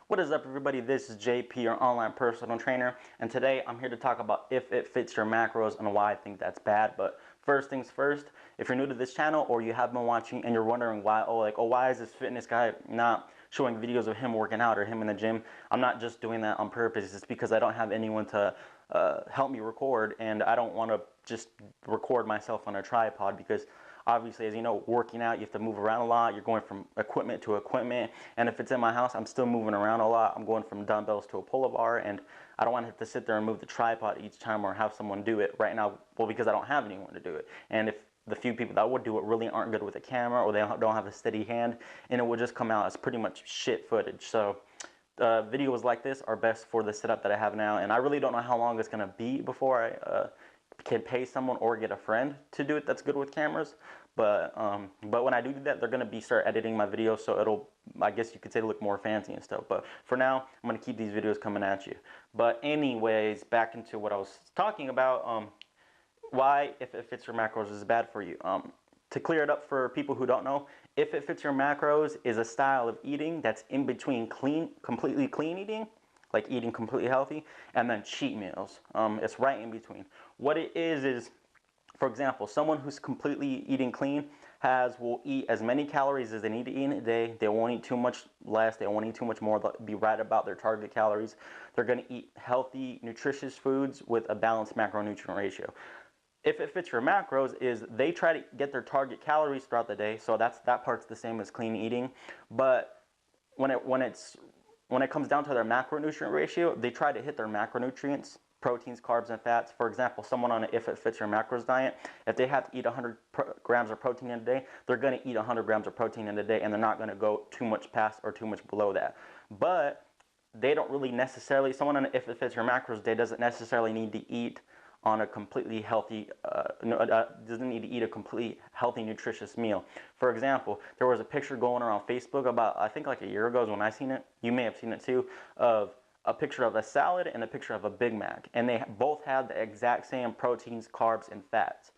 What is up, everybody? This is JP, your online personal trainer, and today I'm here to talk about if it fits your macros and why I think that's bad. But first things first, if you're new to this channel or you have been watching and you're wondering why, why is this fitness guy not showing videos of him working out or him in the gym? I'm not just doing that on purpose. It's because I don't have anyone to help me record, and I don't want to just record myself on a tripod because obviously, as you know, working out, you have to move around a lot. You're going from equipment to equipment. And if it's in my house, I'm still moving around a lot. I'm going from dumbbells to a pull-up bar. And I don't want to have to sit there and move the tripod each time or have someone do it right now. Well, because I don't have anyone to do it. And if the few people that would do it really aren't good with a camera or they don't have a steady hand, and it will just come out as pretty much shit footage. So videos like this are best for the setup that I have now. And I really don't know how long it's going to be before I can pay someone or get a friend to do it that's good with cameras. But when I do that, they're gonna start editing my videos, so it'll, I guess you could say, look more fancy and stuff. But for now, I'm gonna keep these videos coming at you. But anyways, back into what I was talking about. Why if it fits your macros is bad for you. To clear it up for people who don't know, if it fits your macros is a style of eating that's in between completely clean eating, like eating completely healthy, and then cheat meals. It's right in between. What it is, for example, someone who's completely eating clean will eat as many calories as they need to eat in a day. They won't eat too much less. They won't eat too much more. They'll be right about their target calories. They're going to eat healthy, nutritious foods with a balanced macronutrient ratio. If it fits your macros is they try to get their target calories throughout the day. So that part's the same as clean eating. But when it comes down to their macronutrient ratio, they try to hit their macronutrients, proteins, carbs, and fats. For example, someone on an if it fits your macros diet, if they have to eat 100 grams of protein in a day, they're going to eat 100 grams of protein in a day, and they're not going to go too much past or too much below that. But they don't really necessarily, someone on an if it fits your macros day doesn't necessarily need to eat on a completely healthy, doesn't need to eat a completely healthy, nutritious meal. For example, there was a picture going around Facebook about, I think like a year ago is when I seen it, you may have seen it too, of a picture of a salad and a picture of a Big Mac. And they both had the exact same proteins, carbs, and fats.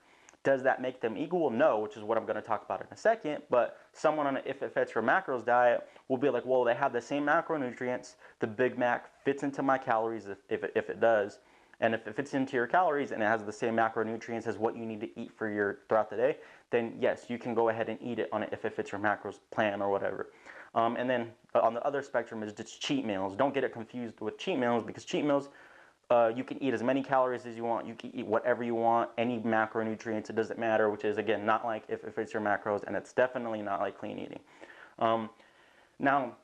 Does that make them equal? No, which is what I'm going to talk about in a second. But someone on an if it fits your macros diet will be like, well, they have the same macronutrients. The Big Mac fits into my calories if it does. And if it fits into your calories and it has the same macronutrients as what you need to eat for throughout the day, then yes, you can go ahead and eat it on if it fits your macros plan or whatever. And then on the other spectrum is just cheat meals. Don't get it confused with cheat meals, because cheat meals, you can eat as many calories as you want. You can eat whatever you want, any macronutrients, it doesn't matter, which is, again, not like if it fits your macros, and it's definitely not like clean eating. Now,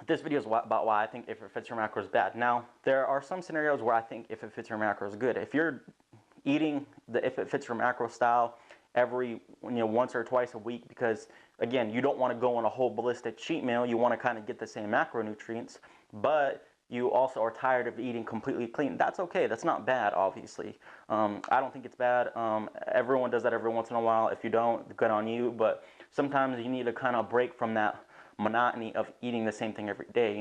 this video is about why I think if it fits your macros is bad. Now, there are some scenarios where I think if it fits your macros is good. If you're eating the if it fits your macro style every once or twice a week, because again, you don't want to go on a whole ballistic cheat meal. You want to kind of get the same macronutrients, but you also are tired of eating completely clean. That's okay. That's not bad, obviously. I don't think it's bad. Everyone does that every once in a while. If you don't, good on you. But sometimes you need to kind of break from that monotony of eating the same thing every day,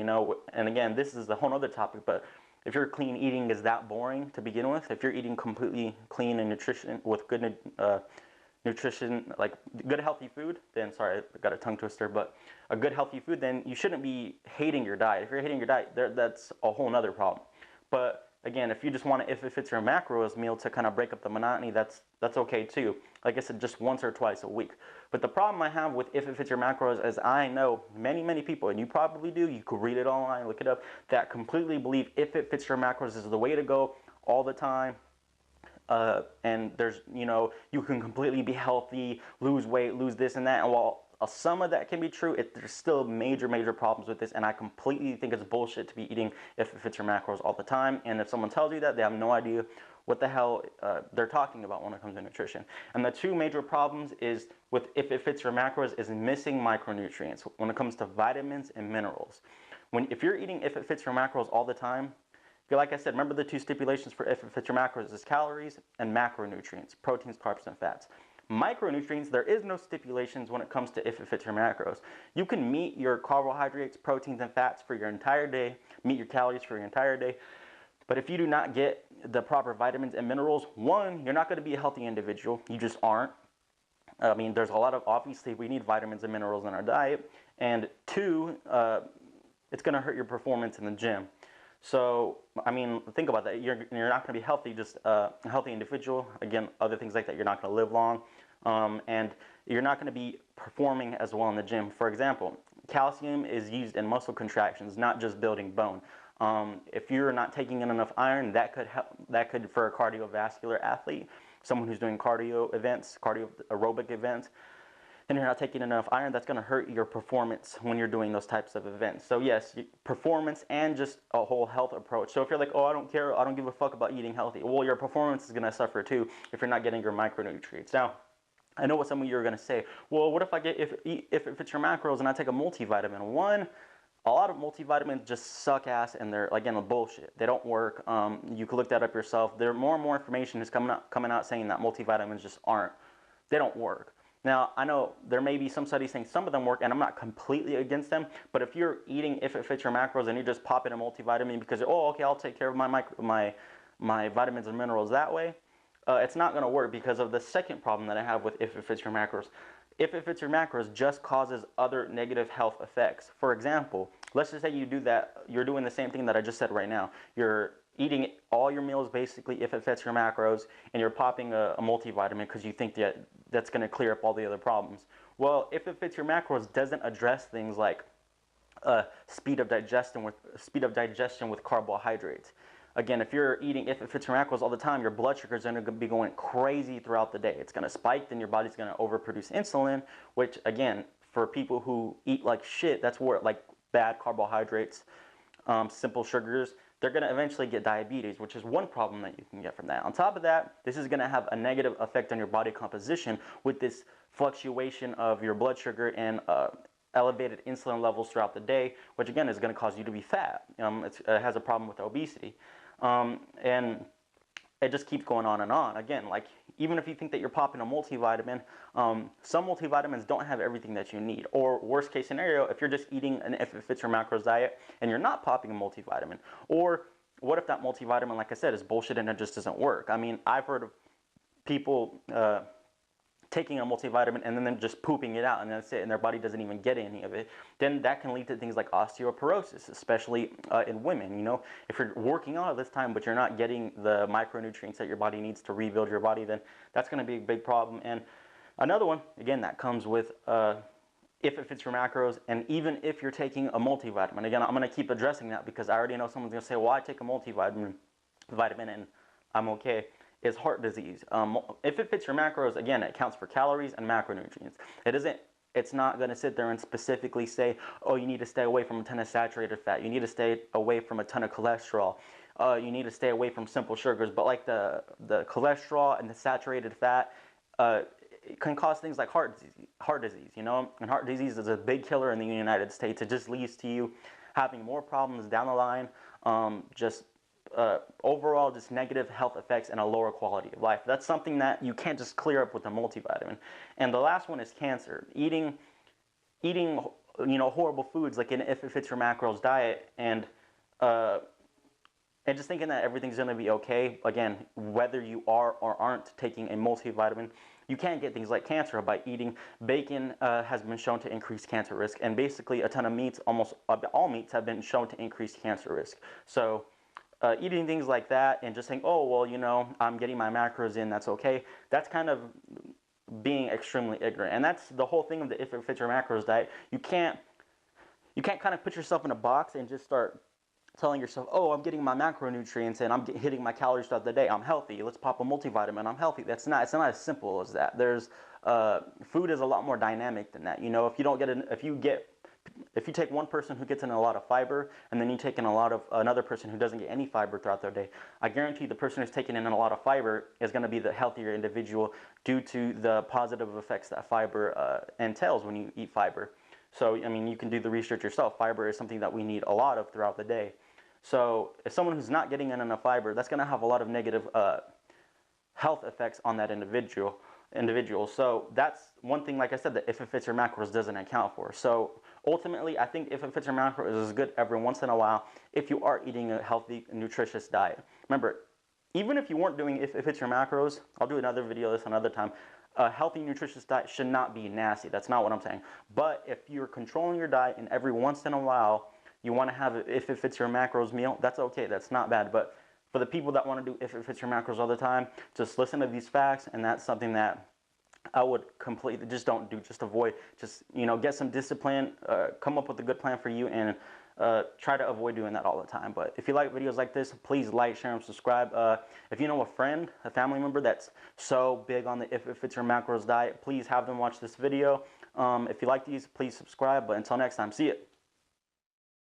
and again, this is a whole other topic, but if your clean eating is that boring to begin with, if you're eating completely clean and nutrition with good nutrition, like good healthy food, then, sorry, I got a tongue twister, but a good healthy food, then you shouldn't be hating your diet. If you're hating your diet, that's a whole nother problem. But again, if you just want to, if it fits your macros meal to kind of break up the monotony, that's okay too. Like I said, just once or twice a week. But the problem I have with if it fits your macros is I know many people, and you probably do, you could read it online, look it up, that completely believe if it fits your macros is the way to go all the time. And there's, you can completely be healthy, lose weight, lose this and that. And while some of that can be true, there's still major problems with this, and I completely think it's bullshit to be eating if it fits your macros all the time. And if someone tells you that, they have no idea what the hell they're talking about when it comes to nutrition. And the two major problems is with if it fits your macros is missing micronutrients when it comes to vitamins and minerals. If you're eating if it fits your macros all the time, like I said, remember the two stipulations for if it fits your macros is calories and macronutrients, proteins, carbs, and fats. Micronutrients, there is no stipulations when it comes to if it fits your macros. You can meet your carbohydrates, proteins, and fats for your entire day, meet your calories for your entire day. But if you do not get the proper vitamins and minerals, one, you're not going to be a healthy individual. You just aren't. I mean, there's a lot of, obviously, we need vitamins and minerals in our diet. And two, it's going to hurt your performance in the gym. So, I mean, think about that. You're not going to be healthy, just a healthy individual. Again, other things like that, you're not going to live long. And you're not going to be performing as well in the gym. For example, calcium is used in muscle contractions, not just building bone. If you're not taking in enough iron, that could help. That could, for a cardiovascular athlete, someone who's doing cardio events, cardio aerobic events, and you're not taking enough iron, that's going to hurt your performance when you're doing those types of events. So yes, performance and just a whole health approach. So if you're like, oh, I don't care, I don't give a fuck about eating healthy, well, your performance is going to suffer too if you're not getting your micronutrients. Now, I know what some of you are going to say. Well, what if I get, if it fits your macros and I take a multivitamin? One, a lot of multivitamins just suck ass, and they're, again, bullshit. They don't work. You can look that up yourself. There more and more information is coming out saying that multivitamins just aren't, they don't work. Now, I know there may be some studies saying some of them work, and I'm not completely against them, but if you're eating, if it fits your macros, and you just pop in a multivitamin because, oh, okay, I'll take care of my vitamins and minerals that way, it's not going to work because of the second problem that I have with if it fits your macros. If it fits your macros just causes other negative health effects. For example, let's just say you do that, you're doing the same thing that I just said right now. You're eating all your meals basically if it fits your macros, and you're popping a multivitamin because you think that that's going to clear up all the other problems. Well, if it fits your macros doesn't address things like speed of digestion with carbohydrates. Again, if you're eating if it fits your macros all the time, your blood sugar is going to be going crazy throughout the day. It's going to spike, then your body's going to overproduce insulin, which again, for people who eat like shit, that's where, like, bad carbohydrates, simple sugars, they're going to eventually get diabetes, which is one problem that you can get from that. On top of that, this is going to have a negative effect on your body composition with this fluctuation of your blood sugar and elevated insulin levels throughout the day, which again is going to cause you to be fat. It has a problem with obesity. And it just keeps going on and on. Again, like, even if you think that you're popping a multivitamin, some multivitamins don't have everything that you need. Or worst case scenario, if you're just eating an if it fits your macros diet and you're not popping a multivitamin, or what if that multivitamin, like I said, is bullshit and it just doesn't work? I mean, I've heard of people taking a multivitamin and then just pooping it out, and that's it, and their body doesn't even get any of it. Then that can lead to things like osteoporosis, especially in women. You know, if you're working out all this time but you're not getting the micronutrients that your body needs to rebuild your body, then that's going to be a big problem. And another one, again, that comes with if it fits your macros, and even if you're taking a multivitamin. Again, I'm going to keep addressing that because I already know someone's going to say, well, I take a multivitamin and I'm okay. Is heart disease. If it fits your macros, again, it counts for calories and macronutrients. It's not going to sit there and specifically say, oh, you need to stay away from a ton of saturated fat. You need to stay away from a ton of cholesterol. You need to stay away from simple sugars. But like the cholesterol and the saturated fat, it can cause things like heart disease, you know? And heart disease is a big killer in the United States. It just leads to you having more problems down the line, overall just negative health effects and a lower quality of life. That's something that you can't just clear up with a multivitamin. And the last one is cancer. Eating horrible foods like an if it fits your macros diet, and just thinking that everything's going to be okay. Again, whether you are or aren't taking a multivitamin, you can't get things like cancer by eating. Bacon has been shown to increase cancer risk, and basically a ton of meats, almost all meats, have been shown to increase cancer risk. So eating things like that and just saying, oh, well, you know, I'm getting my macros in, that's okay, that's kind of being extremely ignorant. And that's the whole thing of the if it fits your macros diet. You can't kind of put yourself in a box and just start telling yourself, oh, I'm getting my macronutrients and I'm hitting my calories throughout the day, I'm healthy, let's pop a multivitamin, I'm healthy. It's not as simple as that. Food is a lot more dynamic than that. You know, if you take one person who gets in a lot of fiber and then you take in another person who doesn't get any fiber throughout their day, I guarantee the person who's taking in a lot of fiber is going to be the healthier individual due to the positive effects that fiber entails when you eat fiber. So, I mean, you can do the research yourself. Fiber is something that we need a lot of throughout the day. So if someone who's not getting in enough fiber, that's going to have a lot of negative health effects on that individual. So that's one thing, like I said, that if it fits your macros doesn't account for. So ultimately, I think if it fits your macros is good every once in a while if you are eating a healthy, nutritious diet. Remember, even if you weren't doing if it fits your macros, I'll do another video this another time, a healthy, nutritious diet should not be nasty. That's not what I'm saying. But if you're controlling your diet and every once in a while you want to have it if it fits your macros meal, that's okay. That's not bad. But for the people that want to do if it fits your macros all the time, just listen to these facts, and that's something that I would completely just don't do. Just avoid. Just, you know, get some discipline. Come up with a good plan for you, and try to avoid doing that all the time. But if you like videos like this, please like, share, and subscribe. If you know a friend, a family member that's so big on the if it fits your macros diet, please have them watch this video. If you like these, please subscribe. But until next time, see ya.